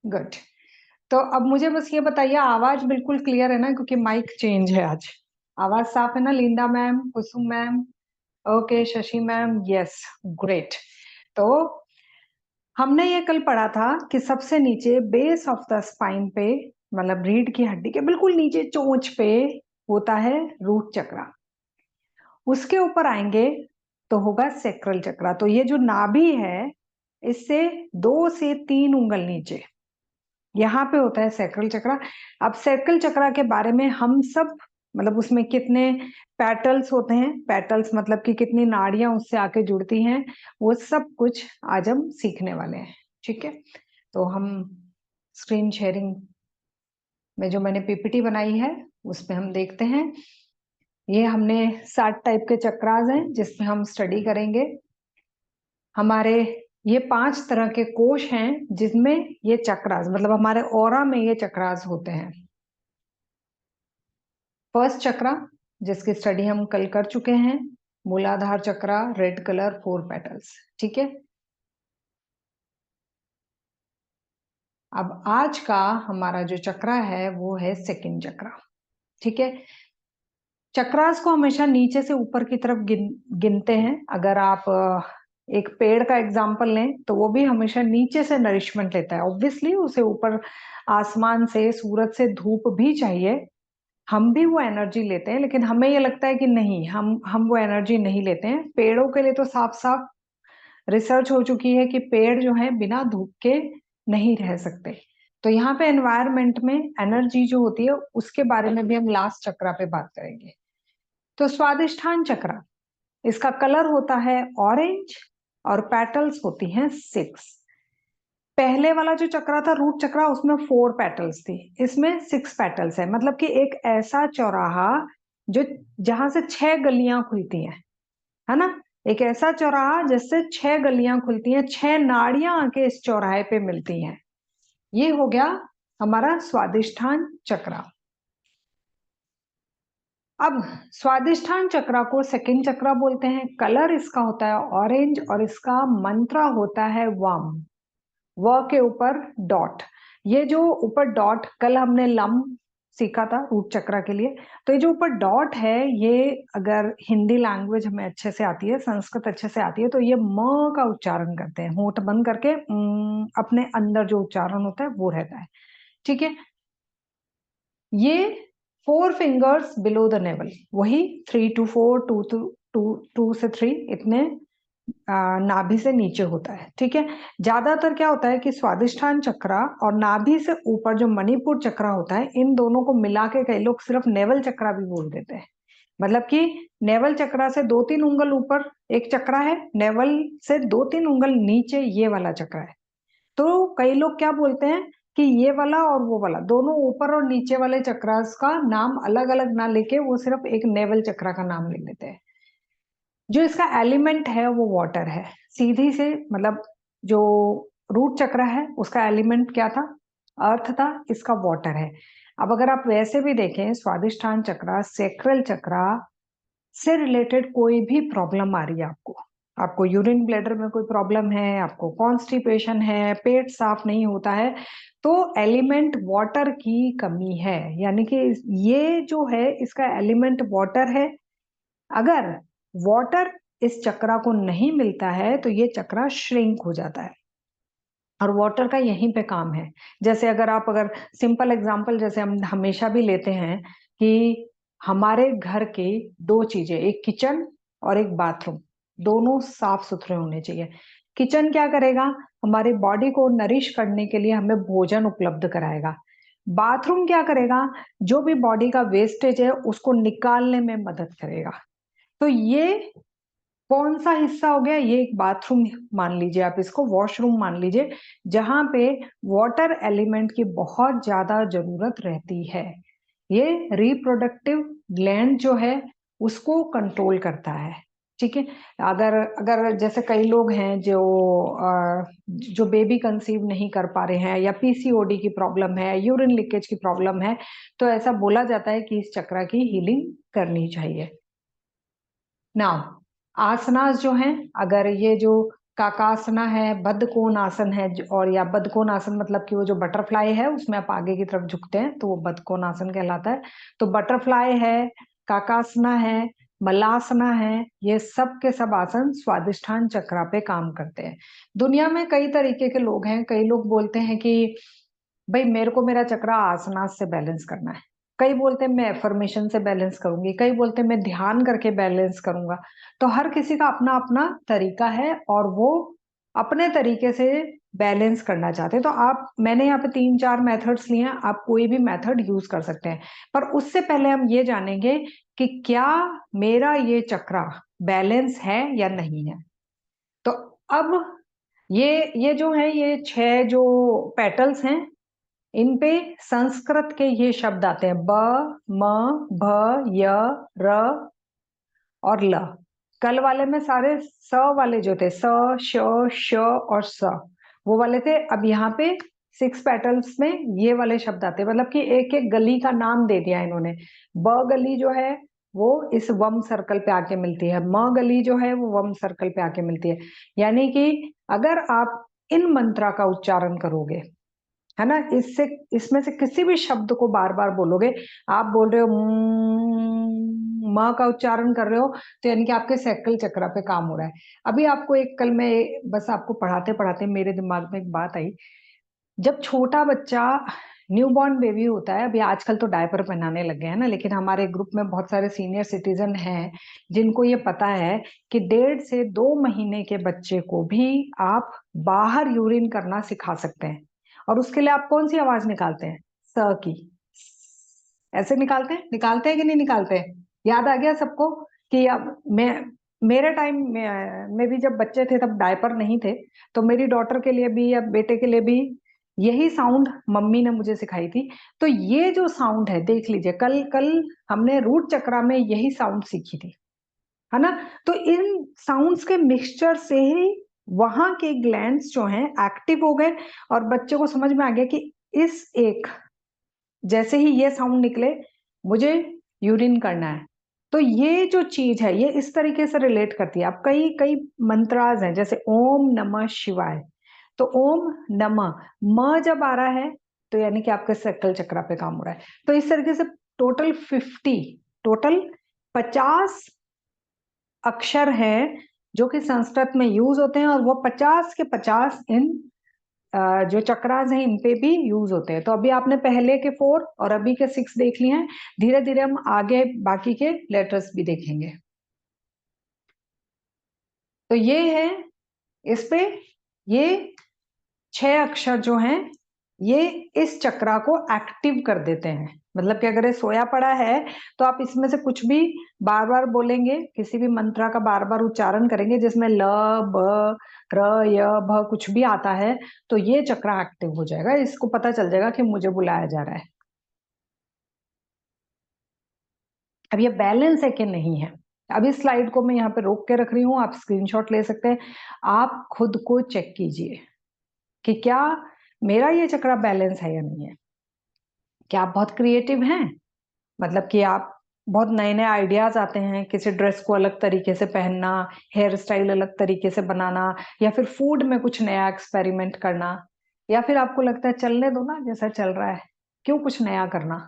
Good. तो अब मुझे बस ये बताइए, आवाज बिल्कुल क्लियर है ना, क्योंकि माइक चेंज है आज। आवाज साफ है ना? Linda ma'am, Kusum ma'am, okay, Shashi ma'am, yes, great. तो हमने ये कल पढ़ा था कि सबसे नीचे बेस ऑफ द स्पाइन पे, मतलब रीढ़ की हड्डी के बिल्कुल नीचे चोंच पे होता है रूट चक्रा। उसके ऊपर आएंगे तो होगा सेक्रल चक्रा। तो ये जो नाभि है, इससे 2 से 3 उंगल नीचे यहाँ पे होता है सेक्रल चक्रा। अब सेक्रल चक्रा के बारे में हम सब, मतलब उसमें कितने पेटल्स होते हैं, पेटल्स मतलब कि कितनी नाड़ियां उससे आके जुड़ती हैं, वो सब कुछ आज हम सीखने वाले हैं। ठीक है, तो हम स्क्रीन शेयरिंग में जो मैंने पीपीटी बनाई है उसमें हम देखते हैं। ये हमने 7 टाइप के चक्रास हैं जिसमें हम स्टडी करेंगे। हमारे ये 5 तरह के कोश हैं जिसमें ये चक्रास, मतलब हमारे ऑरा में ये चक्रास होते हैं। फर्स्ट चक्रा, जिसकी स्टडी हम कल कर चुके हैं, मूलाधार चक्रा, रेड कलर, 4 पेटल्स। ठीक है, अब आज का हमारा जो चक्रा है वो है सेकंड चक्रा। ठीक है, चक्रास को हमेशा नीचे से ऊपर की तरफ गिनते हैं। अगर आप एक पेड़ का एग्जाम्पल लें तो वो भी हमेशा नीचे से नरिशमेंट लेता है। ऑब्वियसली उसे ऊपर आसमान से, सूरज से धूप भी चाहिए, हम भी वो एनर्जी लेते हैं, लेकिन हमें ये लगता है कि नहीं, हम वो एनर्जी नहीं लेते हैं। पेड़ों के लिए तो साफ साफ रिसर्च हो चुकी है कि पेड़ जो है बिना धूप के नहीं रह सकते। तो यहाँ पे एनवायरमेंट में एनर्जी जो होती है उसके बारे में भी हम लास्ट चक्रा पे बात करेंगे। तो स्वादिष्ठान चक्रा, इसका कलर होता है ऑरेंज और पेटल्स होती हैं 6। पहले वाला जो चक्रा था रूट चक्रा, उसमें 4 पेटल्स थी, इसमें 6 पेटल्स है। मतलब कि एक ऐसा चौराहा जो जहां से 6 गलियां खुलती हैं, है ना? एक ऐसा चौराहा जिससे 6 गलियां खुलती हैं, 6 नाड़ियां आके इस चौराहे पे मिलती हैं। ये हो गया हमारा स्वादिष्ठान चक्रा। अब स्वादिष्ठान चक्रा को सेकंड चक्रा बोलते हैं। कलर इसका होता है ऑरेंज और इसका मंत्र होता है वम। व के ऊपर डॉट। ये जो ऊपर डॉट, कल हमने लम सीखा था रूट चक्रा के लिए, तो ये जो ऊपर डॉट है, ये अगर हिंदी लैंग्वेज हमें अच्छे से आती है, संस्कृत अच्छे से आती है, तो ये म का उच्चारण करते हैं, होंठ बंद करके अपने अंदर जो उच्चारण होता है वो रहता है। ठीक है, ये 4 फिंगर्स बिलो द नेवल, वही 3 to 4, 2 से 3 इतने नाभि से नीचे होता है। ठीक है, ज्यादातर क्या होता है कि स्वादिष्ठान चक्रा और नाभि से ऊपर जो मणिपुर चक्रा होता है, इन दोनों को मिला के कई लोग सिर्फ नेवल चक्रा भी बोल देते हैं। मतलब कि नेवल चक्रा से 2-3 उंगल ऊपर एक चक्रा है, नेवल से 2-3 उंगल नीचे ये वाला चक्रा है। तो कई लोग क्या बोलते हैं कि ये वाला और वो वाला दोनों ऊपर और नीचे वाले चक्रास का नाम अलग अलग ना लेके वो सिर्फ एक नेवल चक्रा का नाम ले लेते हैं। जो इसका एलिमेंट है वो वाटर है, सीधी से, मतलब जो रूट चक्र है उसका एलिमेंट क्या था? अर्थ था, इसका वाटर है। अब अगर आप वैसे भी देखें, स्वादिष्ठान चक्र, सेक्रल चक्र से रिलेटेड कोई भी प्रॉब्लम आ रही है आपको, आपको यूरिन ब्लैडर में कोई प्रॉब्लम है, आपको कॉन्स्टिपेशन है, पेट साफ नहीं होता है, तो एलिमेंट वाटर की कमी है। यानी कि ये जो है इसका एलिमेंट वाटर है। अगर वाटर इस चक्रा को नहीं मिलता है तो ये चक्रा श्रिंक हो जाता है, और वाटर का यहीं पे काम है। जैसे अगर सिंपल एग्जांपल जैसे हम हमेशा भी लेते हैं कि हमारे घर के 2 चीजें, एक किचन और एक बाथरूम, दोनों साफ सुथरे होने चाहिए। किचन क्या करेगा? हमारी बॉडी को नरिश करने के लिए हमें भोजन उपलब्ध कराएगा। बाथरूम क्या करेगा? जो भी बॉडी का वेस्टेज है उसको निकालने में मदद करेगा। तो ये कौन सा हिस्सा हो गया? ये एक बाथरूम मान लीजिए, आप इसको वॉशरूम मान लीजिए, जहां पे वाटर एलिमेंट की बहुत ज्यादा जरूरत रहती है। ये रिप्रोडक्टिव ग्लैंड जो है उसको कंट्रोल करता है। ठीक है, अगर अगर जैसे कई लोग हैं जो बेबी कंसीव नहीं कर पा रहे हैं, या पीसीओडी की प्रॉब्लम है, यूरिन लीकेज की प्रॉब्लम है, तो ऐसा बोला जाता है कि इस चक्र की हीलिंग करनी चाहिए। नाउ आसनास जो हैं, अगर ये जो काकासना है, बद्धकोणासन है, और या बद्धकोणासन मतलब कि वो जो बटरफ्लाई है उसमें आप आगे की तरफ झुकते हैं तो वो बद्धकोणासन कहलाता है। तो बटरफ्लाई है, काकासना है, मलासना है, ये सब के सब आसन स्वादिष्ठान चक्रा पे काम करते हैं। दुनिया में कई तरीके के लोग हैं। कई लोग बोलते हैं कि भाई मेरे को मेरा चक्रा आसनास से बैलेंस करना है, कई बोलते हैं मैं एफर्मेशन से बैलेंस करूंगी, कई बोलते हैं मैं ध्यान करके बैलेंस करूंगा। तो हर किसी का अपना अपना तरीका है और वो अपने तरीके से बैलेंस करना चाहते हैं। तो आप, मैंने यहाँ पे 3-4 मेथड्स लिए हैं, आप कोई भी मेथड यूज कर सकते हैं। पर उससे पहले हम ये जानेंगे कि क्या मेरा ये चक्रा बैलेंस है या नहीं है। तो अब ये जो है, ये 6 जो पेटल्स हैं, इन पे संस्कृत के ये शब्द आते हैं: ब, म, भ, य, र और ल। कल वाले में सारे स वाले जो थे, स, श, श और स, वो वाले थे। अब यहाँ पे 6 पेटल्स में ये वाले शब्द आते हैं, मतलब कि एक एक गली का नाम दे दिया इन्होंने। ब गली जो है वो इस वम सर्कल पे आके मिलती है, म गली जो है वो वम सर्कल पे आके मिलती है। यानी कि अगर आप इन मंत्रा का उच्चारण करोगे, है ना, इससे, इसमें से किसी भी शब्द को बार बार बोलोगे, आप बोल रहे हो म का उच्चारण कर रहे हो, तो यानी कि आपके सैकल चक्र पे काम हो रहा है। अभी आपको एक, कल मैं बस आपको पढ़ाते पढ़ाते मेरे दिमाग में एक बात आई। जब छोटा बच्चा न्यूबॉर्न बेबी होता है, अभी आजकल तो डायपर पहनाने लग गए हैं ना, लेकिन हमारे ग्रुप में बहुत सारे सीनियर सिटीजन हैं जिनको ये पता है कि 1.5 से 2 महीने के बच्चे को भी आप बाहर यूरिन करना सिखा सकते हैं। और उसके लिए आप कौन सी आवाज निकालते हैं? स की। ऐसे निकालते हैं कि नहीं निकालते हैं? याद आ गया सबको कि अब मैं, मेरे टाइम में भी जब बच्चे थे तब डायपर नहीं थे, तो मेरी डॉटर के लिए भी या बेटे के लिए भी यही साउंड मम्मी ने मुझे सिखाई थी। तो ये जो साउंड है, देख लीजिए, कल कल हमने रूट चक्रा में यही साउंड सीखी थी, है ना। तो इन साउंड्स के मिक्सचर से ही वहां के ग्लैंड्स जो हैं एक्टिव हो गए, और बच्चे को समझ में आ गया कि इस एक, जैसे ही ये साउंड निकले मुझे यूरिन करना है। तो ये जो चीज है ये इस तरीके से रिलेट करती है। अब कई कई मंत्राज हैं, जैसे ओम नमः शिवाय। तो ओम नमः, म जब आ रहा है तो यानी कि आपके सक्कल चक्र पे काम हो रहा है। तो इस तरीके से टोटल 50 अक्षर हैं जो कि संस्कृत में यूज होते हैं, और वो 50 के 50 इन जो चक्रास हैं इन पे भी यूज होते हैं। तो अभी आपने पहले के 4 और अभी के 6 देख लिए हैं, धीरे धीरे हम आगे बाकी के लेटर्स भी देखेंगे। तो ये है, इस पे ये 6 अक्षर जो हैं ये इस चक्रा को एक्टिव कर देते हैं। मतलब कि अगर ये सोया पड़ा है तो आप इसमें से कुछ भी बार बार बोलेंगे, किसी भी मंत्रा का बार बार उच्चारण करेंगे जिसमें ल, ब, र, य, भ कुछ भी आता है, तो ये चक्रा एक्टिव हो जाएगा। इसको पता चल जाएगा कि मुझे बुलाया जा रहा है। अब ये बैलेंस है कि नहीं है, अब इस स्लाइड को मैं यहाँ पे रोक के रख रही हूँ, आप स्क्रीनशॉट ले सकते हैं। आप खुद को चेक कीजिए कि क्या मेरा ये चक्रा बैलेंस है या नहीं है। क्या आप बहुत क्रिएटिव हैं? मतलब कि आप बहुत नए नए आइडियाज आते हैं, किसी ड्रेस को अलग तरीके से पहनना, हेयर स्टाइल अलग तरीके से बनाना, या फिर फूड में कुछ नया एक्सपेरिमेंट करना, या फिर आपको लगता है चलने दो ना जैसा चल रहा है, क्यों कुछ नया करना।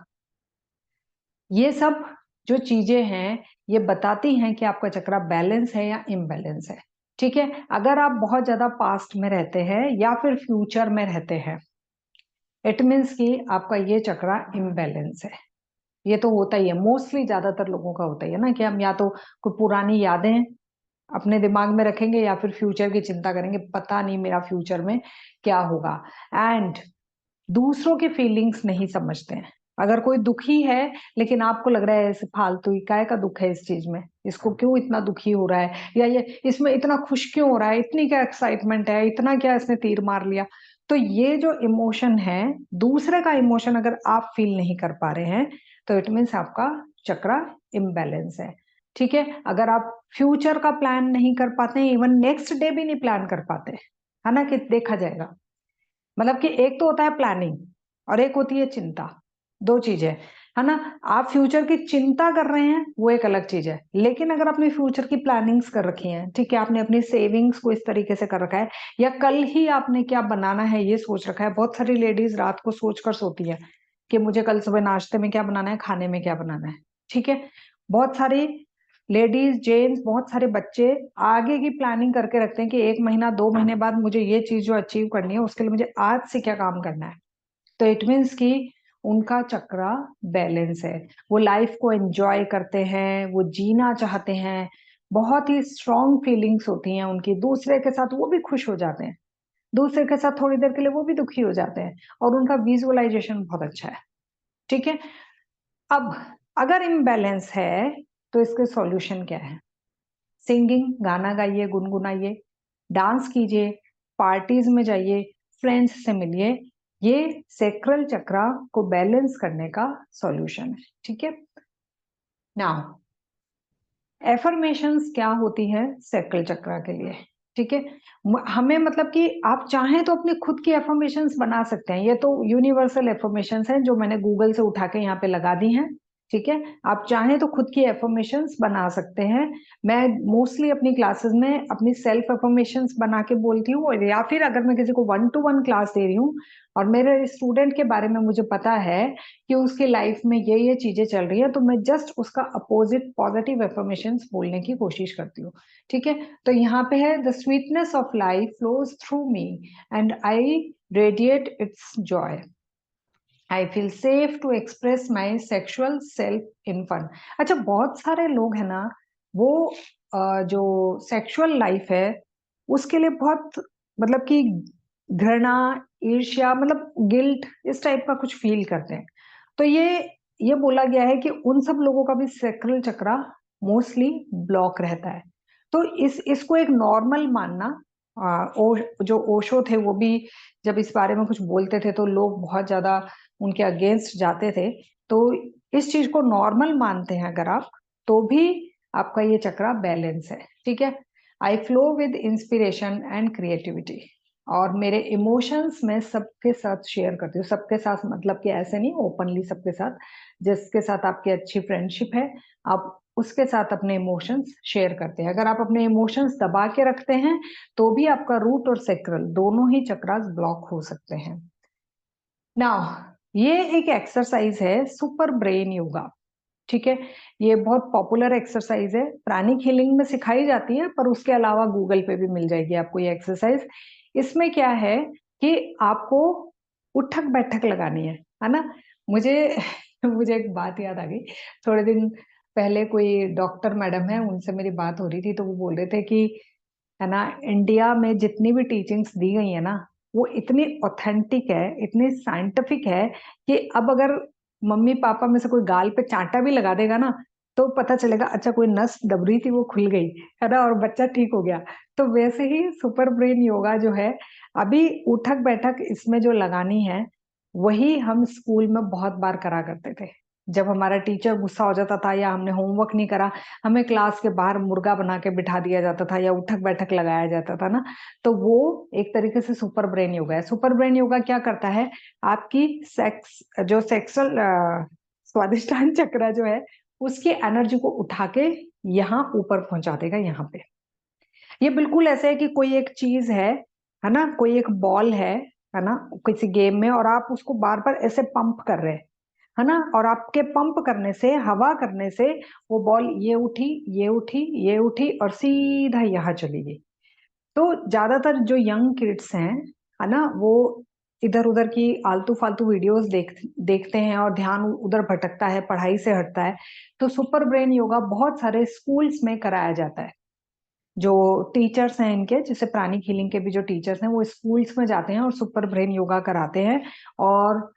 ये सब जो चीजें हैं ये बताती हैं कि आपका चक्रा बैलेंस है या इम्बैलेंस है। ठीक है, अगर आप बहुत ज्यादा पास्ट में रहते हैं या फिर फ्यूचर में रहते हैं, इट मीन्स कि आपका ये चक्रा इम्बैलेंस है। ये तो होता ही है, मोस्टली ज्यादातर लोगों का होता ही है ना, कि हम या तो कोई पुरानी यादें अपने दिमाग में रखेंगे या फिर फ्यूचर की चिंता करेंगे, पता नहीं मेरा फ्यूचर में क्या होगा। एंड दूसरों की फीलिंग्स नहीं समझते हैं। अगर कोई दुखी है लेकिन आपको लग रहा है ऐसे फालतू ही काय का दुख है इस चीज में, इसको क्यों इतना दुखी हो रहा है, या ये इसमें इतना खुश क्यों हो रहा है, इतनी क्या एक्साइटमेंट है, इतना क्या इसने तीर मार लिया। तो ये जो इमोशन है, दूसरे का इमोशन अगर आप फील नहीं कर पा रहे हैं तो इट मीन्स आपका चक्रा इम्बैलेंस है। ठीक है, अगर आप फ्यूचर का प्लान नहीं कर पाते हैं, इवन नेक्स्ट डे भी नहीं प्लान कर पाते, है ना, कि देखा जाएगा। मतलब कि एक तो होता है प्लानिंग और एक होती है चिंता, दो चीजें। है ना। आप फ्यूचर की चिंता कर रहे हैं वो एक अलग चीज है, लेकिन अगर आपने फ्यूचर की प्लानिंग्स कर रखी हैं, ठीक है, आपने अपनी सेविंग्स को इस तरीके से कर रखा है, या कल ही आपने क्या बनाना है ये सोच रखा है। बहुत सारी लेडीज रात को सोच कर सोती है कि मुझे कल सुबह नाश्ते में क्या बनाना है, खाने में क्या बनाना है, ठीक है। बहुत सारी लेडीज, जेंट्स, बहुत सारे बच्चे आगे की प्लानिंग करके रखते हैं कि 1 महीना 2 महीने बाद मुझे ये चीज जो अचीव करनी है उसके लिए मुझे आज से क्या काम करना है। तो इट मीन्स कि उनका चक्रा बैलेंस है, वो लाइफ को एंजॉय करते हैं, वो जीना चाहते हैं, बहुत ही स्ट्रॉन्ग फीलिंग्स होती हैं उनकी, दूसरे के साथ वो भी खुश हो जाते हैं, दूसरे के साथ थोड़ी देर के लिए वो भी दुखी हो जाते हैं, और उनका विजुअलाइजेशन बहुत अच्छा है, ठीक है। अब अगर इम्बैलेंस है तो इसके सॉल्यूशन क्या है? सिंगिंग, गाना गाइए, गुनगुनाइए, डांस कीजिए, पार्टीज में जाइए, फ्रेंड्स से मिलिए, ये सेक्रल चक्रा को बैलेंस करने का सॉल्यूशन है, ठीक है। नाउ एफर्मेशंस क्या होती है सेक्रल चक्रा के लिए, ठीक है। हमें मतलब कि आप चाहें तो अपनी खुद की एफर्मेशंस बना सकते हैं, ये तो यूनिवर्सल एफर्मेशंस हैं जो मैंने गूगल से उठा के यहाँ पे लगा दी हैं, ठीक है। आप चाहें तो खुद की एफर्मेशंस बना सकते हैं। मैं मोस्टली अपनी क्लासेस में अपनी सेल्फ एफर्मेशंस बना के बोलती हूँ, या फिर अगर मैं किसी को 1-to-1 क्लास दे रही हूँ और मेरे स्टूडेंट के बारे में मुझे पता है कि उसकी लाइफ में ये चीजें चल रही है, तो मैं जस्ट उसका अपोजिट पॉजिटिव एफर्मेशंस बोलने की कोशिश करती हूँ, ठीक है। तो यहाँ पे है, the sweetness of life flows through me and I radiate its joy, I feel safe to express my sexual self in fun. अच्छा, बहुत सारे लोग हैं ना, वो जो सेक्सुअल लाइफ है उसके लिए बहुत मतलब कि घृणा, ईर्ष्या, मतलब गिल्ट, इस टाइप का कुछ फील करते हैं। तो ये बोला गया है कि उन सब लोगों का भी सेक्रल चक्रा मोस्टली ब्लॉक रहता है। तो इसको एक नॉर्मल मानना, जो ओशो थे वो भी जब इस बारे में कुछ बोलते थे तो लोग बहुत ज्यादा उनके अगेंस्ट जाते थे। तो इस चीज को नॉर्मल मानते हैं अगर आप, तो भी आपका ये चक्रा बैलेंस है, ठीक है। आई flow with inspiration and creativity, और मेरे इमोशंस मैं सबके साथ शेयर करती हूँ। सबके साथ मतलब कि ऐसे नहीं, ओपनली सबके साथ, जिसके साथ आपकी अच्छी फ्रेंडशिप है आप उसके साथ अपने इमोशंस शेयर करते हैं। अगर आप अपने इमोशंस दबा के रखते हैं तो भी आपका रूट और सेक्रल दोनों ही चक्रास ब्लॉक हो सकते हैं। नाउ ये एक एक्सरसाइज है सुपर ब्रेन योगा, ठीक है। ये बहुत पॉपुलर एक्सरसाइज है, प्राणिक हीलिंग में सिखाई जाती है, पर उसके अलावा गूगल पे भी मिल जाएगी आपको ये एक्सरसाइज। इसमें क्या है कि आपको उठक बैठक लगानी है ना। मुझे मुझे एक बात याद आ गई। थोड़े दिन पहले कोई डॉक्टर मैडम है, उनसे मेरी बात हो रही थी, तो वो बोल रहे थे कि है ना, इंडिया में जितनी भी टीचिंग्स दी गई है ना, वो इतनी ऑथेंटिक है, इतनी साइंटिफिक है कि अब अगर मम्मी पापा में से कोई गाल पे चांटा भी लगा देगा ना, तो पता चलेगा अच्छा कोई नस दब रही थी वो खुल गई, है ना, और बच्चा ठीक हो गया। तो वैसे ही सुपर ब्रेन योगा जो है, अभी उठक बैठक इसमें जो लगानी है, वही हम स्कूल में बहुत बार करा करते थे। जब हमारा टीचर गुस्सा हो जाता था या हमने होमवर्क नहीं करा, हमें क्लास के बाहर मुर्गा बना के बिठा दिया जाता था या उठक बैठक लगाया जाता था ना। तो वो एक तरीके से सुपर ब्रेन योगा है। सुपर ब्रेन योगा क्या करता है, आपकी सेक्सुअल स्वादिष्टान चक्र जो है उसकी एनर्जी को उठा के यहाँ ऊपर पहुंचा देगा। यहाँ पे ये बिल्कुल ऐसे है कि कोई एक चीज है ना, कोई एक बॉल है ना, किसी गेम में, और आप उसको बार बार ऐसे पंप कर रहे हैं, है ना, और आपके पंप करने से, हवा करने से वो बॉल ये उठी, ये उठी, ये उठी और सीधा यहाँ चली गई। तो ज्यादातर जो यंग किड्स हैं, है ना, वो इधर उधर की आलतू फालतू वीडियोस देखते हैं और ध्यान उधर भटकता है, पढ़ाई से हटता है। तो सुपर ब्रेन योगा बहुत सारे स्कूल्स में कराया जाता है। जो टीचर्स हैं इनके, जैसे प्राणिक हीलिंग के भी जो टीचर्स हैं, वो स्कूल्स में जाते हैं और सुपर ब्रेन योगा कराते हैं। और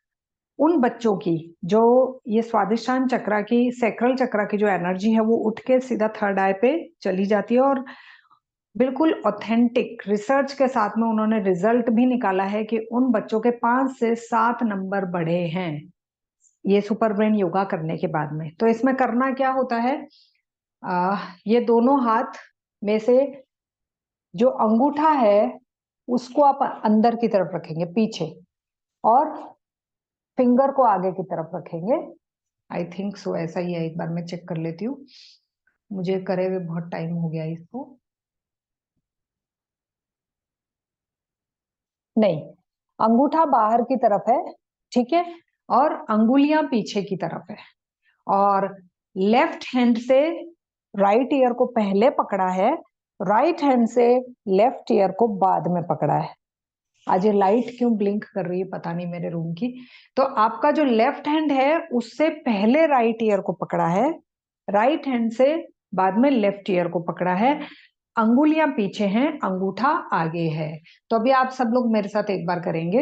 उन बच्चों की जो ये स्वादिष्टान चक्रा की, सेक्रल चक्रा की जो एनर्जी है वो उठ के सीधा थर्ड आई पे चली जाती है। और बिल्कुल ऑथेंटिक रिसर्च के साथ में उन्होंने रिजल्ट भी निकाला है कि उन बच्चों के 5 से 7 नंबर बढ़े हैं ये सुपर ब्रेन योगा करने के बाद में। तो इसमें करना क्या होता है, ये दोनों हाथ में से जो अंगूठा है उसको आप अंदर की तरफ रखेंगे पीछे, और फिंगर को आगे की तरफ रखेंगे, आई थिंक सो ऐसा ही है, एक बार मैं चेक कर लेती हूँ, मुझे करे हुए बहुत टाइम हो गया इसको। नहीं, अंगूठा बाहर की तरफ है, ठीक है, और अंगुलियां पीछे की तरफ है, और लेफ्ट हैंड से राइट ईयर को पहले पकड़ा है, राइट हैंड से लेफ्ट ईयर को बाद में पकड़ा है। आज ये लाइट क्यों ब्लिंक कर रही है पता नहीं मेरे रूम की। तो आपका जो लेफ्ट हैंड है उससे पहले राइट ईयर को पकड़ा है, राइट हैंड से बाद में लेफ्ट ईयर को पकड़ा है, अंगुलियां पीछे हैं, अंगूठा आगे है। तो अभी आप सब लोग मेरे साथ एक बार करेंगे,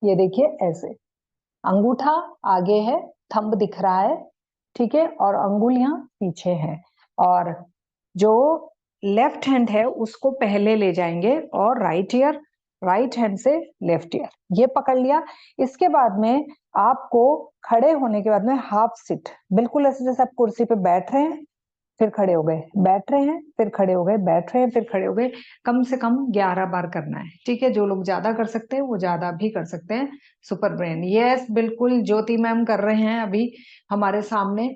ये देखिए ऐसे, अंगूठा आगे है, थंब दिख रहा है, ठीक है, और अंगुलियां पीछे हैं, और जो लेफ्ट हैंड है उसको पहले ले जाएंगे, और राइट ईयर, राइट हैंड से लेफ्ट ईयर, ये पकड़ लिया। इसके बाद में आपको खड़े होने के बाद में हाफ सिट, बिल्कुल ऐसे जैसे आप कुर्सी पे बैठ रहे हैं फिर खड़े हो गए, बैठ रहे हैं फिर खड़े हो गए, बैठ रहे हैं फिर खड़े हो गए, कम से कम 11 बार करना है, ठीक है। जो लोग ज्यादा कर सकते हैं वो ज्यादा भी कर सकते हैं। सुपर ब्रेन, यस बिल्कुल, ज्योति मैम कर रहे हैं अभी हमारे सामने।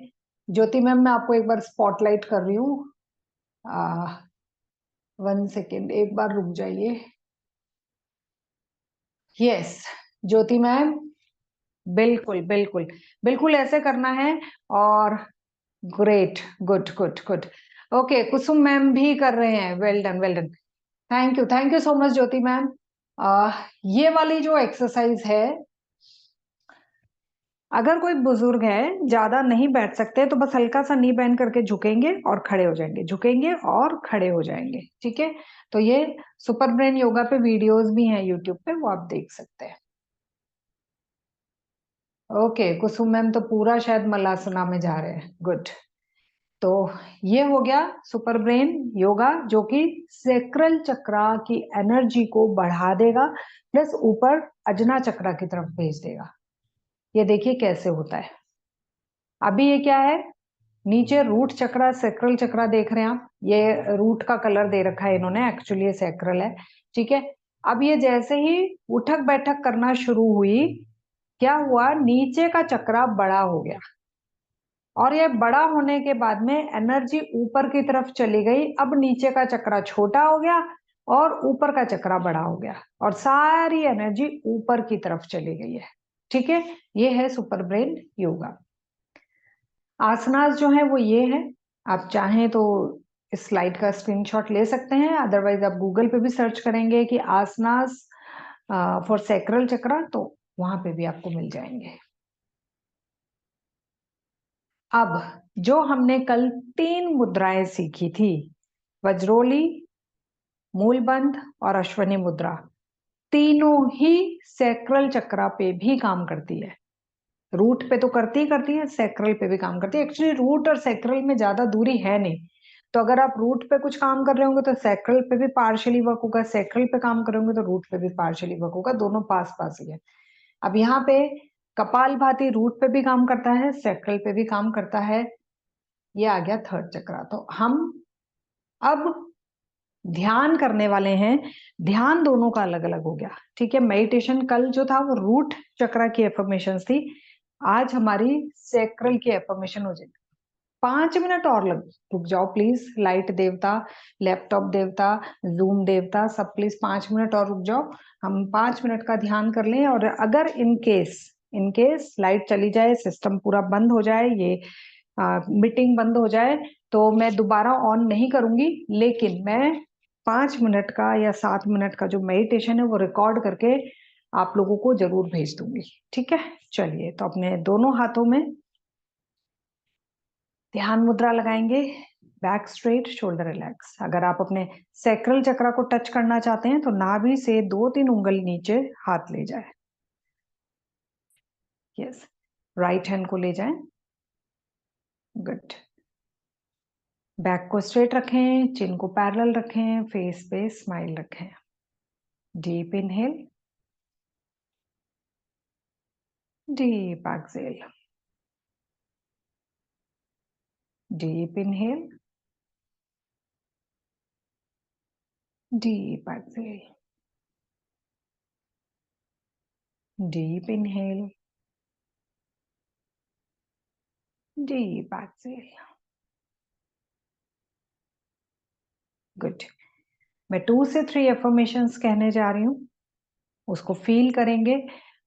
ज्योति मैम मैं आपको एक बार स्पॉटलाइट कर रही हूँ, 1 सेकेंड, एक बार रुक जाइए। यस ज्योति मैम, बिल्कुल बिल्कुल बिल्कुल ऐसे करना है, और great, good good good. Okay, Kusum ma'am भी कर रहे हैं, well done well done, thank you so much Jyoti ma'am. ये वाली जो एक्सरसाइज है, अगर कोई बुजुर्ग है, ज्यादा नहीं बैठ सकते, तो बस हल्का सा नी बेंड करके झुकेंगे और खड़े हो जाएंगे, झुकेंगे और खड़े हो जाएंगे, ठीक है। तो ये सुपर ब्रेन योगा पे वीडियोस भी हैं यूट्यूब पे, वो आप देख सकते हैं। ओके, कुसुम मैम तो पूरा शायद मलासना में जा रहे हैं, गुड। तो ये हो गया सुपर ब्रेन योगा, जो कि सेक्रल चक्रा की एनर्जी को बढ़ा देगा, प्लस ऊपर अजना चक्रा की तरफ भेज देगा। ये देखिए कैसे होता है। अभी ये क्या है, नीचे रूट चक्रा, सेक्रल चक्रा देख रहे हैं आप, ये रूट का कलर दे रखा है इन्होंने, एक्चुअली ये सेक्रल है, ठीक है। अब ये जैसे ही उठक बैठक करना शुरू हुई, क्या हुआ, नीचे का चक्रा बड़ा हो गया, और ये बड़ा होने के बाद में एनर्जी ऊपर की तरफ चली गई। अब नीचे का चक्रा छोटा हो गया और ऊपर का चक्रा बड़ा हो गया, और सारी एनर्जी ऊपर की तरफ चली गई है, ठीक है। ये है सुपर ब्रेन योगा। आसनास जो है वो ये है, आप चाहें तो इस स्लाइड का स्क्रीनशॉट ले सकते हैं, अदरवाइज आप गूगल पे भी सर्च करेंगे कि आसनास फॉर सैक्रल चक्रा, तो वहां पे भी आपको मिल जाएंगे। अब जो हमने कल 3 मुद्राएं सीखी थी, वज्रोली, मूलबंध और अश्वनी मुद्रा, तीनों ही सैक्रल चक्रा पे भी काम करती है। रूट पे तो करती है, सैक्रल पे भी काम करती है। एक्चुअली रूट और सैक्रल में ज्यादा दूरी है नहीं, तो अगर आप रूट पे कुछ काम कर रहे होंगे तो सैक्रल पे भी पार्शियली वर्क होगा, सैक्रल पे काम कर रहे होंगे तो रूट पे भी पार्शियली वर्क होगा, दोनों पास पास ही है। अब यहाँ पे कपाल भाती रूट पे भी काम करता है, सैक्रल पे भी काम करता है। ये आ गया थर्ड चक्रा। तो हम अब ध्यान करने वाले हैं, ध्यान दोनों का अलग अलग हो गया, ठीक है। मेडिटेशन कल जो था वो रूट चक्रा की एफर्मेशन थी, आज हमारी सैक्रल की एफर्मेशन हो जाएगी। 5 मिनट और लग रुक जाओ प्लीज, लाइट देवता, लैपटॉप देवता, जूम देवता, सब प्लीज 5 मिनट और रुक जाओ, हम 5 मिनट का ध्यान कर लें। और अगर इन केस लाइट चली जाए, सिस्टम पूरा बंद हो जाए, ये मीटिंग बंद हो जाए, तो मैं दोबारा ऑन नहीं करूंगी, लेकिन मैं 5 मिनट का या 7 मिनट का जो मेडिटेशन है वो रिकॉर्ड करके आप लोगों को जरूर भेज दूंगी, ठीक है। चलिए, तो अपने दोनों हाथों में ध्यान मुद्रा लगाएंगे, बैक स्ट्रेट, शोल्डर रिलैक्स। अगर आप अपने सैक्रल चक्रा को टच करना चाहते हैं तो नाभि से 2-3 उंगली नीचे हाथ ले जाए, यस, राइट हैंड को ले जाएं, गुड। बैक को स्ट्रेट रखें, चिन को पैरेलल रखें, फेस पे स्माइल रखें। Deep inhale, deep exhale, deep inhale, deep exhale, deep inhale, deep exhale. Good. मैं 2 से 3 अफर्मेशंस कहने जा रही हूँ, उसको फील करेंगे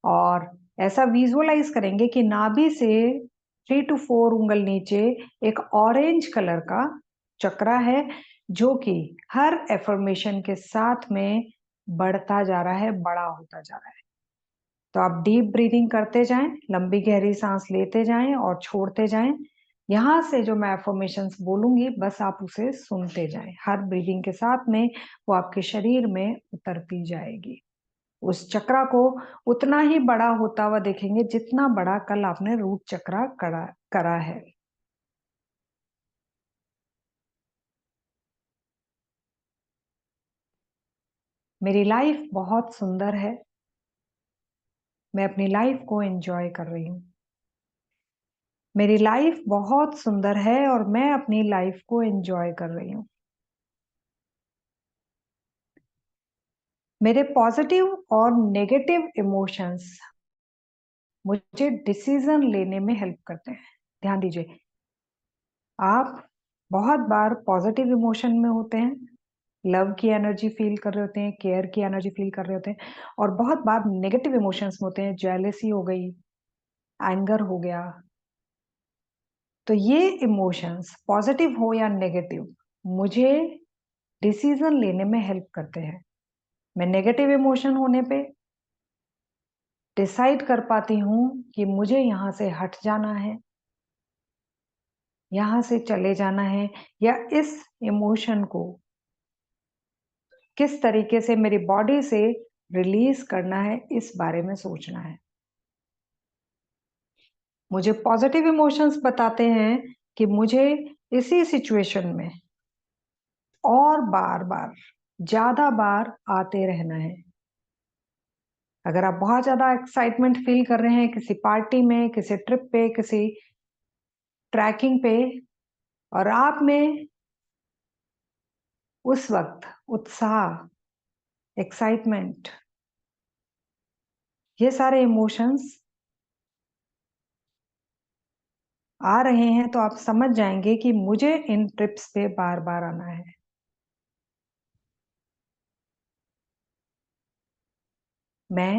और ऐसा विजुअलाइज करेंगे कि नाभि से 3 to 4 उंगल नीचे एक ऑरेंज कलर का चक्रा है, जो कि हर अफर्मेशन के साथ में बढ़ता जा रहा है, बड़ा होता जा रहा है। तो आप डीप ब्रीदिंग करते जाएं, लंबी गहरी सांस लेते जाएं और छोड़ते जाएं। यहाँ से जो मैं अफर्मेशंस बोलूंगी, बस आप उसे सुनते जाएं। हर ब्रीदिंग के साथ में वो आपके शरीर में उतरती जाएगी। उस चक्रा को उतना ही बड़ा होता हुआ देखेंगे जितना बड़ा कल आपने रूट चक्रा करा है। मेरी लाइफ बहुत सुंदर है, मैं अपनी लाइफ को एंजॉय कर रही हूँ। मेरी लाइफ बहुत सुंदर है और मैं अपनी लाइफ को एंजॉय कर रही हूँ। मेरे पॉजिटिव और नेगेटिव इमोशंस मुझे डिसीजन लेने में हेल्प करते हैं। ध्यान दीजिए, आप बहुत बार पॉजिटिव इमोशन में होते हैं, लव की एनर्जी फील कर रहे होते हैं, केयर की एनर्जी फील कर रहे होते हैं, और बहुत बार नेगेटिव इमोशंस में होते हैं, जेलसी हो गई, एंगर हो गया। तो ये इमोशंस पॉजिटिव हो या नेगेटिव, मुझे डिसीजन लेने में हेल्प करते हैं। मैं नेगेटिव इमोशन होने पे डिसाइड कर पाती हूँ कि मुझे यहाँ से हट जाना है, यहाँ से चले जाना है, या इस इमोशन को किस तरीके से मेरी बॉडी से रिलीज करना है, इस बारे में सोचना है। मुझे पॉजिटिव इमोशंस बताते हैं कि मुझे इसी सिचुएशन में और बार बार, ज्यादा बार आते रहना है। अगर आप बहुत ज्यादा एक्साइटमेंट फील कर रहे हैं किसी पार्टी में, किसी ट्रिप पे, किसी ट्रैकिंग पे, और आप में उस वक्त उत्साह, एक्साइटमेंट, ये सारे इमोशंस आ रहे हैं, तो आप समझ जाएंगे कि मुझे इन ट्रिप्स पे बार बार आना है। मैं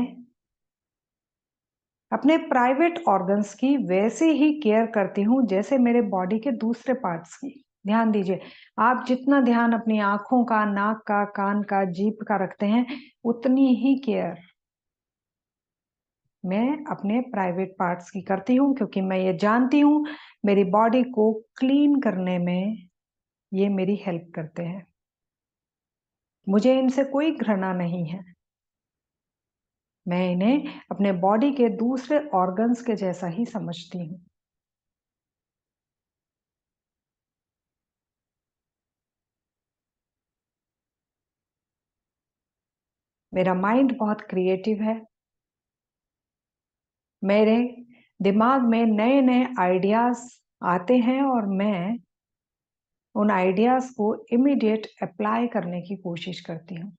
अपने प्राइवेट ऑर्गन्स की वैसे ही केयर करती हूँ जैसे मेरे बॉडी के दूसरे पार्ट्स की। ध्यान दीजिए, आप जितना ध्यान अपनी आंखों का, नाक का, कान का, जीभ का रखते हैं, उतनी ही केयर मैं अपने प्राइवेट पार्ट्स की करती हूँ, क्योंकि मैं ये जानती हूँ मेरी बॉडी को क्लीन करने में ये मेरी हेल्प करते हैं। मुझे इनसे कोई घृणा नहीं है, मैं इन्हें अपने बॉडी के दूसरे ऑर्गन्स के जैसा ही समझती हूँ। मेरा माइंड बहुत क्रिएटिव है, मेरे दिमाग में नए नए आइडियाज आते हैं और मैं उन आइडियाज को इमीडिएट अप्लाई करने की कोशिश करती हूँ।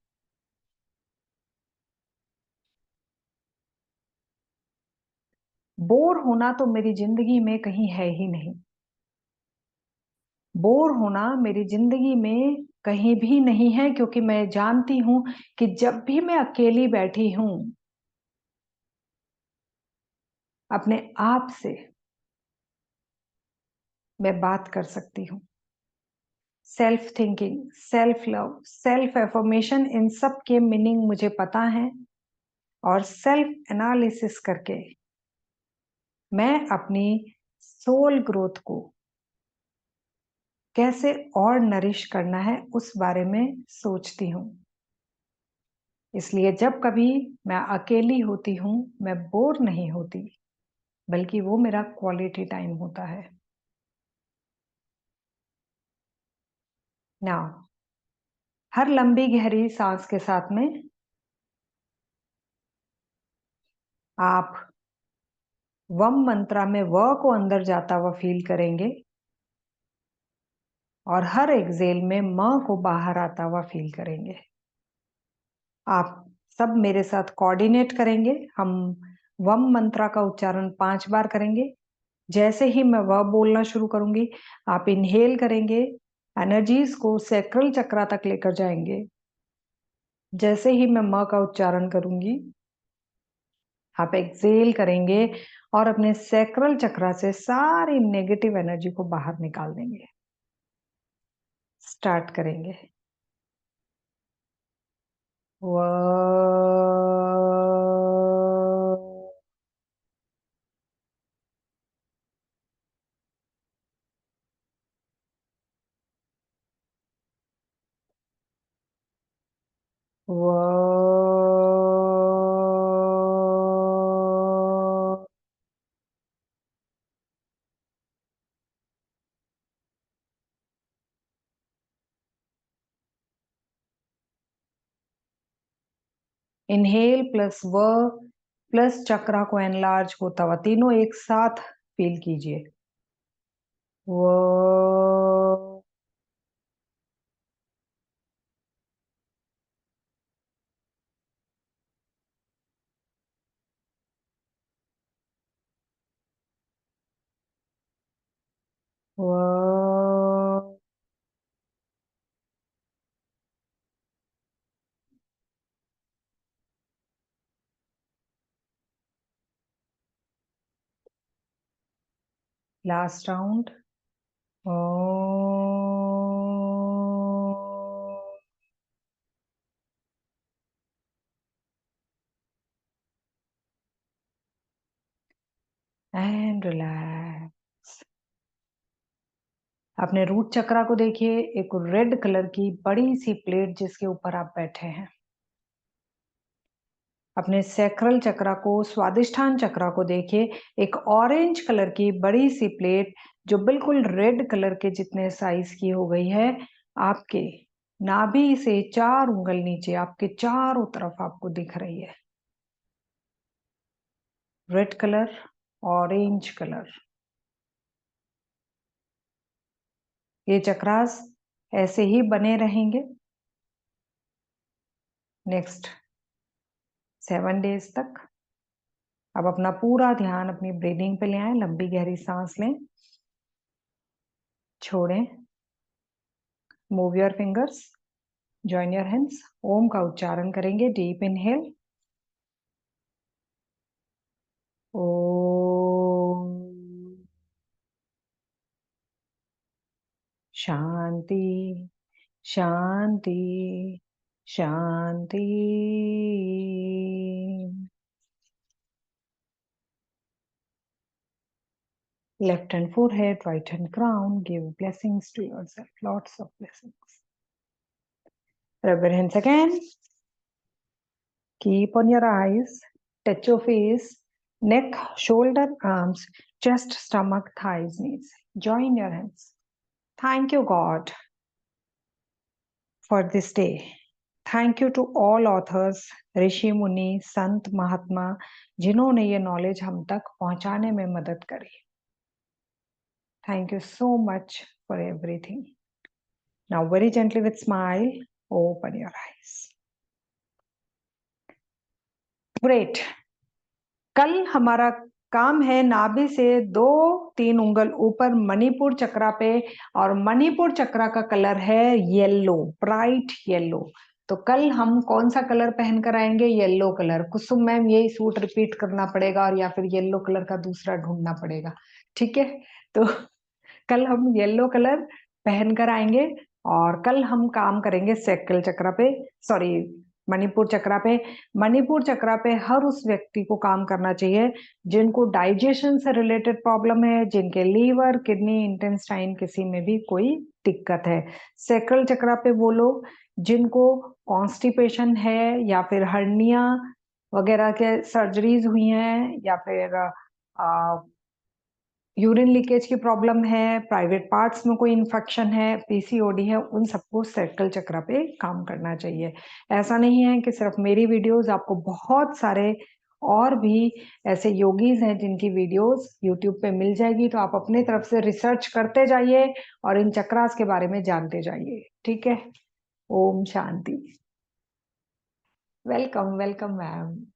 बोर होना तो मेरी जिंदगी में कहीं है ही नहीं। बोर होना मेरी जिंदगी में कहीं भी नहीं है, क्योंकि मैं जानती हूं कि जब भी मैं अकेली बैठी हूं, अपने आप से मैं बात कर सकती हूँ। Self thinking, self love, self affirmation, इन सब के मीनिंग मुझे पता है, और सेल्फ एनालिसिस करके मैं अपनी सोल ग्रोथ को कैसे और नरिश करना है, उस बारे में सोचती हूँ। इसलिए जब कभी मैं अकेली होती हूँ, मैं बोर नहीं होती, बल्कि वो मेरा क्वालिटी टाइम होता है। नाउ, हर लंबी गहरी सांस के साथ में आप वम मंत्रा में व को अंदर जाता हुआ फील करेंगे, और हर एक्सेल में म को बाहर आता हुआ फील करेंगे। आप सब मेरे साथ कोऑर्डिनेट करेंगे। हम वम मंत्रा का उच्चारण 5 बार करेंगे। जैसे ही मैं वह बोलना शुरू करूंगी, आप इनहेल करेंगे, एनर्जीज को सैक्रल चक्रा तक लेकर जाएंगे। जैसे ही मैं म का उच्चारण करूंगी, आप एक्सेल करेंगे और अपने सैक्रल चक्रा से सारी नेगेटिव एनर्जी को बाहर निकाल देंगे। स्टार्ट करेंगे। इनहेल प्लस व प्लस चक्रा को एनलार्ज होता हुआ तीनों एक साथ फील कीजिए। वो लास्ट राउंड। And relax. अपने रूट चक्रा को देखिए, एक रेड कलर की बड़ी सी प्लेट जिसके ऊपर आप बैठे हैं। अपने सैक्रल चक्रा को, स्वादिष्ठान चक्रा को देखिए, एक ऑरेंज कलर की बड़ी सी प्लेट जो बिल्कुल रेड कलर के जितने साइज की हो गई है, आपके नाभि से 4 उंगल नीचे आपके चारों तरफ आपको दिख रही है। Red colour, orange colour. ये चक्रास ऐसे ही बने रहेंगे नेक्स्ट 7 डेज तक। अब अपना पूरा ध्यान अपनी ब्रीदिंग पे ले आए। लंबी गहरी सांस लें, छोड़ें, move your fingers, join your hands. ओम का उच्चारण करेंगे। Deep inhale, Om. शांति, शांति, शांति। Left hand forehead, right hand crown. Give blessings to yourself. Lots of blessings. Rub your hands again. Keep on your eyes. Touch your face, neck, shoulder, arms, chest, stomach, thighs, knees. Join your hands. Thank you, God, for this day. Thank you to all authors, ऋषि मुनि, संत, महात्मा, जिन्होंने ये knowledge हम तक पहुंचाने में मदद करी। Thank you so much for everything. Now very gently with smile, open your eyes. Great. कल हमारा काम है नाभि से 2-3 उंगल ऊपर मणिपुर चक्रा पे, और मणिपुर चक्रा का कलर है येलो, ब्राइट येलो। तो कल हम कौन सा कलर पहनकर आएंगे? Yellow colour. कुसुम मैम यही सूट रिपीट करना पड़ेगा, और या फिर येलो कलर का दूसरा ढूंढना पड़ेगा। ठीक है, तो कल हम येलो कलर पहनकर आएंगे, और कल हम काम करेंगे सैक्रल चक्रा पे, सॉरी मणिपुर चक्रा पे। मणिपुर चक्रा पे हर उस व्यक्ति को काम करना चाहिए जिनको डाइजेशन से रिलेटेड प्रॉब्लम है, जिनके लीवर, किडनी, इंटेस्टाइन किसी में भी कोई दिक्कत है। सैक्रल चक्रा पे वो लोग जिनको कॉन्स्टिपेशन है, या फिर हर्निया वगैरह के सर्जरीज हुई हैं, या फिर यूरिन लीकेज की प्रॉब्लम है, प्राइवेट पार्ट्स में कोई इन्फेक्शन है, पीसीओडी है, उन सबको सैक्रल चक्रा पे काम करना चाहिए। ऐसा नहीं है कि सिर्फ मेरी वीडियोस, आपको बहुत सारे और भी ऐसे योगीज हैं जिनकी वीडियोस यूट्यूब पे मिल जाएगी, तो आप अपने तरफ से रिसर्च करते जाइए और इन चक्रास के बारे में जानते जाइए। ठीक है, ओम शांति। Welcome welcome ma'am.